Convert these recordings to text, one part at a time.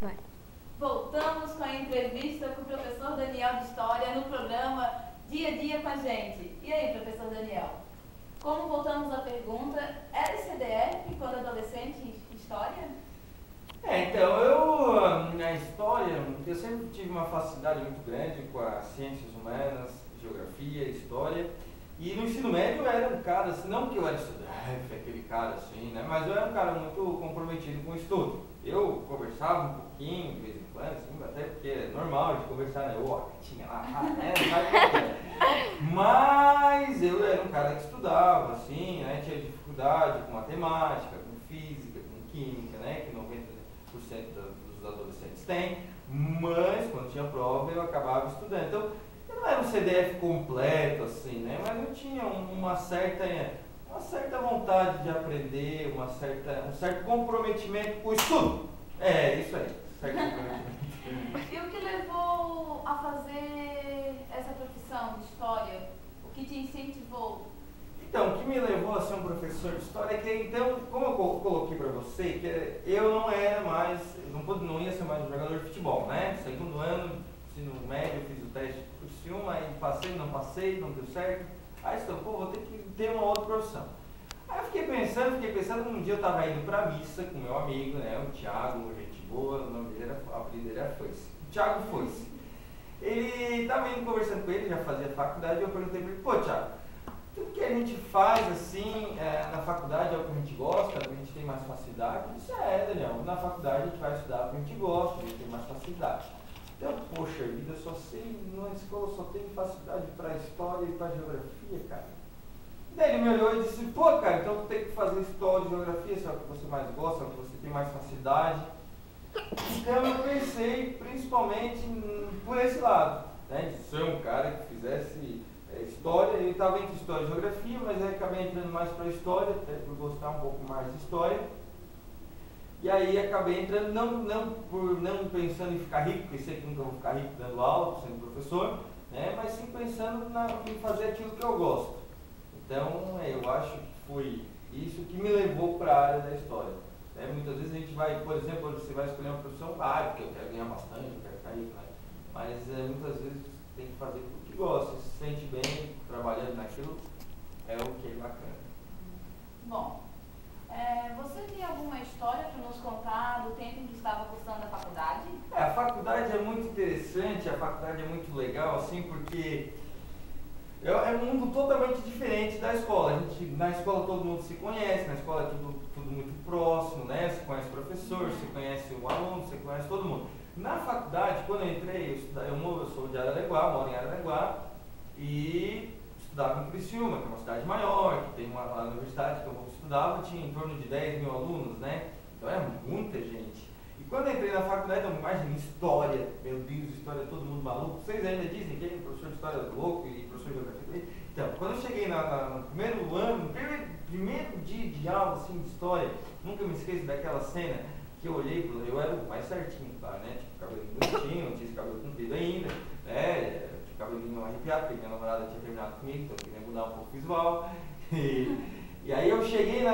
Vai. Voltamos com a entrevista com o professor Daniel de História no programa Dia a Dia com a gente. E aí, professor Daniel? Como voltamos à pergunta, era CDF quando adolescente em História? Então, eu, na história, eu sempre tive uma facilidade muito grande com as ciências humanas, geografia, história. E no ensino médio eu era um cara, assim, não que eu era CDF, aquele cara assim, né? Mas eu era um cara muito comprometido com o estudo. Eu conversava um pouquinho, de vez em quando, assim, até porque é normal de conversar, né? Ô, tinha lá, né? Mas eu era um cara que estudava, assim, né? Tinha dificuldade com matemática, com física, com química, né? Que 90% dos adolescentes têm. Mas quando tinha prova eu acabava estudando. Então, eu não era um CDF completo, assim, né? Mas eu tinha uma certa vontade de aprender, um certo comprometimento com o estudo. É, isso aí, certo comprometimento. E o que levou a fazer essa profissão de História? O que te incentivou? Então, o que me levou a ser um professor de História é que, então, como eu coloquei para você, que eu não era mais, não ia ser mais um jogador de futebol, né? Segundo ano, ensino médio, eu fiz o teste por Criciúma, aí passei, não deu certo. Aí estou, vou ter que ter uma outra profissão. Aí eu fiquei pensando, um dia eu estava indo para a missa com meu amigo, né, o Thiago, gente boa, o nome dele o apelido dele era Foice. O Thiago Foice. Ele estava indo conversando com ele, já fazia faculdade, e eu perguntei para ele, pô Thiago, tudo que a gente faz assim na faculdade é o que a gente gosta, a gente tem mais facilidade? Ele disse, Daniel, na faculdade a gente vai estudar o que a gente gosta, a gente tem mais facilidade. Então, poxa vida, na escola só tenho facilidade para história e para geografia, cara. Daí ele me olhou e disse, pô cara, então tu tem que fazer história e geografia, se é o que você mais gosta, é o que você tem mais facilidade. Então eu pensei principalmente por esse lado, né, de ser um cara que fizesse história. Eu estava entre história e geografia, mas aí acabei entrando mais para história, até por gostar um pouco mais de história. E aí acabei entrando, não pensando em ficar rico, porque sei que nunca vou ficar rico dando aula, sendo professor, né, mas sim pensando em fazer aquilo que eu gosto. Então, eu acho que foi isso que me levou para a área da história. Muitas vezes a gente vai, por exemplo, você vai escolher uma profissão, porque eu quero ganhar bastante, eu quero ficar rico, né? Mas muitas vezes tem que fazer o que gosta, se sente bem trabalhando naquilo, é o que é bacana. Bom, você tem alguma história para nos contar do tempo em que estava cursando a faculdade? A faculdade é muito interessante, a faculdade é muito legal, assim, porque é um mundo totalmente diferente da escola. Na escola todo mundo se conhece, na escola é tudo muito próximo, né? Você conhece o professor, você conhece o aluno, você conhece todo mundo. Na faculdade, quando eu entrei, eu sou de Araranguá, moro em Araranguá, e estudava em Criciúma, que é uma cidade maior, que tem lá na universidade que eu estudava, tinha em torno de 10 mil alunos, né? Então é muita gente. E quando eu entrei na faculdade, eu imagino história, meu Deus, história, todo mundo maluco. Vocês ainda dizem que é professor de história é louco e professor de geografia. Então, quando eu cheguei no primeiro ano, no primeiro dia de aula assim, de história, nunca me esqueço daquela cena que eu olhei, eu era o mais certinho, claro, né? Tipo, cabelinho bonitinho, não tinha esse cabelo comprido ainda, né? Tinha cabelinho arrepiado, porque minha namorada tinha terminado comigo, então eu queria mudar um pouco o visual. E aí eu cheguei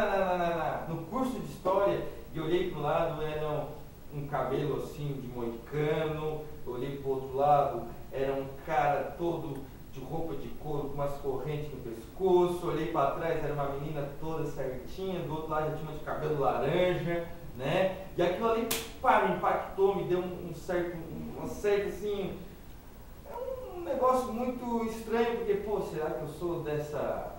no curso de história e olhei pro lado, era um cabelo assim de moicano, eu olhei pro outro lado, era um cara todo de roupa de couro com umas correntes no pescoço, olhei para trás, era uma menina toda certinha, do outro lado já tinha uma de cabelo laranja, né? E aquilo ali, pá, me impactou, me deu uma certa assim, é um negócio muito estranho, porque, pô, será que eu sou dessa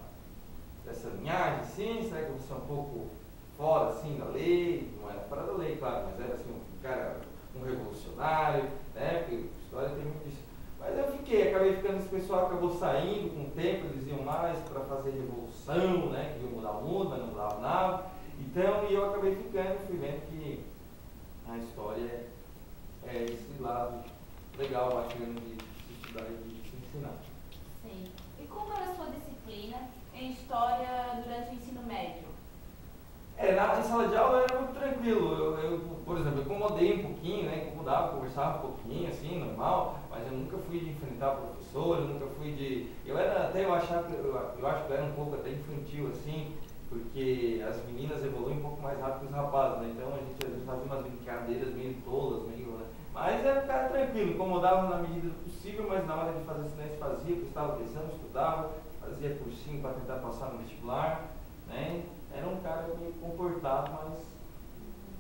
linhagem, assim? Será que eu sou um pouco fora, assim, da lei? Não era fora da lei, claro, mas era assim, um cara, um revolucionário, né? Porque a história tem muito isso. Mas eu acabei ficando, esse pessoal acabou saindo com o tempo, eles iam mais para fazer revolução, né? Que iam mudar o mundo, mas não mudava nada. Então, eu acabei ficando, fui vendo que a história é esse lado legal, bacana de estudar e de se ensinar. Sim. E como era a sua disciplina em História durante o ensino médio? Na sala de aula era muito tranquilo. Por exemplo, eu incomodei um pouquinho, né? Incomodava, conversava um pouquinho, assim, normal, mas eu nunca fui de enfrentar o professor, eu nunca fui de. Eu acho que eu era um pouco até infantil, assim, porque as meninas evoluem um pouco mais rápido que os rapazes, né? Então a gente às vezes fazia umas brincadeiras meio tolas, meio Mas era um cara tranquilo, incomodava na medida do possível, mas na hora de fazer silêncio fazia, prestava atenção, estudava, fazia cursinho para tentar passar no vestibular, né? Era um cara meio comportado, mas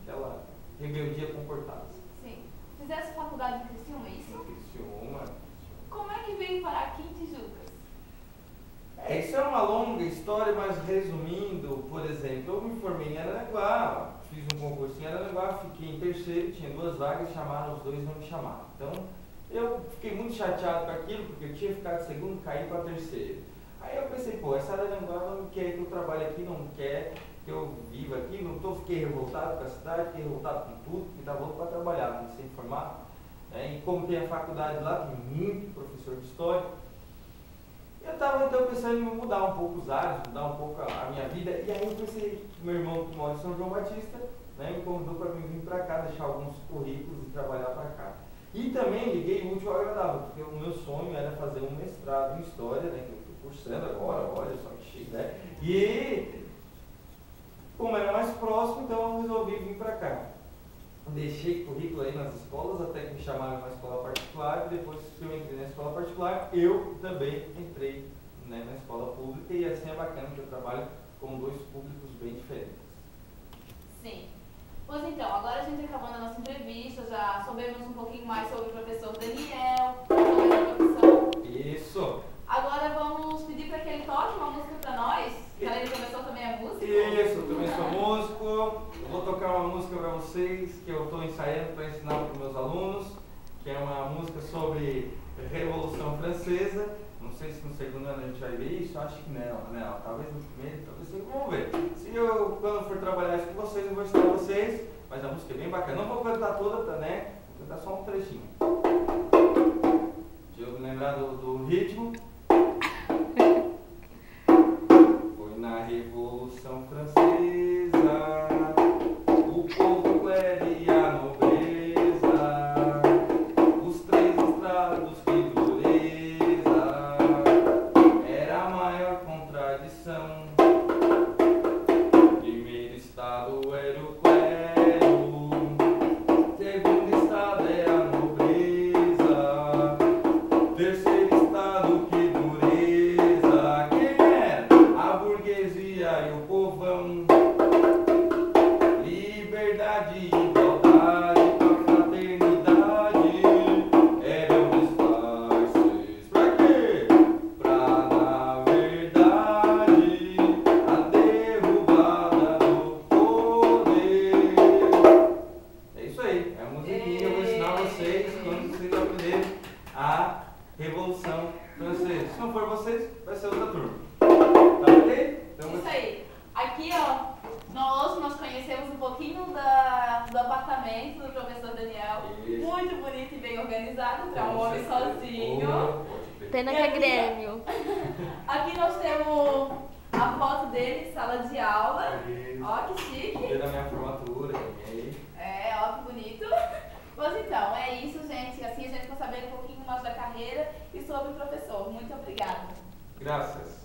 aquela rebeldia comportada. Sim. Fizesse faculdade em Criciúma, é isso? Criciúma. Como é que veio parar aqui em Tijucas? Isso é uma longa história, mas resumindo, por exemplo, eu me formei em Araranguá, fiz um concurso em Araranguá, fiquei em terceiro, tinha 2 vagas, chamaram os 2 e não me chamaram. Então, eu fiquei muito chateado com aquilo, porque eu tinha ficado segundo, caí para terceiro. Aí eu pensei, pô, essa Araranguá não quer que eu trabalhe aqui, não quer que eu viva aqui, fiquei revoltado com a cidade, fiquei revoltado com tudo, porque estava louco para trabalhar, não sei informar. E como tem a faculdade lá, tem muito professor de história, eu estava então pensando em mudar um pouco os ares, mudar um pouco a minha vida, e aí eu pensei, meu irmão que mora em São João Batista, né, me convidou para vir para cá, deixar alguns currículos e trabalhar para cá. E também liguei o útil ao agradável, porque o meu sonho era fazer um mestrado em História, né, que eu estou cursando agora, olha só que chique, né? E como era mais próximo, então eu resolvi vir para cá. Deixei currículo aí nas escolas, até que me chamaram na escola particular, e depois que eu entrei na escola particular, eu também entrei, né, na escola pública, e assim é bacana que eu trabalho com 2 públicos bem diferentes. Sim. Pois então, agora a gente acabando a nossa entrevista, já soubemos um pouquinho mais sobre o professor Daniel, sobre a profissão. Isso! Agora vamos pedir para que ele toque uma música para nós, que além de professor também é músico. Isso, eu também sou músico. Eu vou tocar uma música para vocês que eu estou ensaiando para ensinar para os meus alunos, que é uma música sobre Revolução Francesa. Não sei se no segundo ano a gente vai ver isso, acho que não. Talvez no primeiro, talvez no segundo, vamos ver. Se eu, quando for trabalhar isso com vocês, eu vou ensinar vocês, mas a música é bem bacana. Não vou cantar toda, né? Vou cantar só um trechinho. Deixa eu lembrar do ritmo. Foi na Revolução Francesa, o povo clero e a nobreza, os 3 estrados, que dureza, era a maior contradição. Primeiro estado era o clero, segundo estado é a nobreza, terceiro estado, que dureza. Quem era? A burguesia e o povão. Liberdade, igualdade, a fraternidade eram disfarces. Pra quê? Pra, na verdade, a derrubada do poder. É isso aí, é a musiquinha que eu vou ensinar vocês quando vocês aprenderem a Revolução Francesa. Se não for vocês, vai ser outra turma. Tá ok? Então, Isso aí. Aqui, ó, nós conhecemos um pouquinho do apartamento do professor Daniel. Isso. Muito bonito e bem organizado para um homem certeza. sozinho. Pena que é Grêmio. Aqui nós temos a foto dele de sala de aula. Isso. Ó, que chique. Dia da minha formatura também. Ó, que bonito. Pois então, é isso, gente. Assim a gente vai saber um pouquinho mais da carreira e sobre o professor. Muito obrigada. Graças.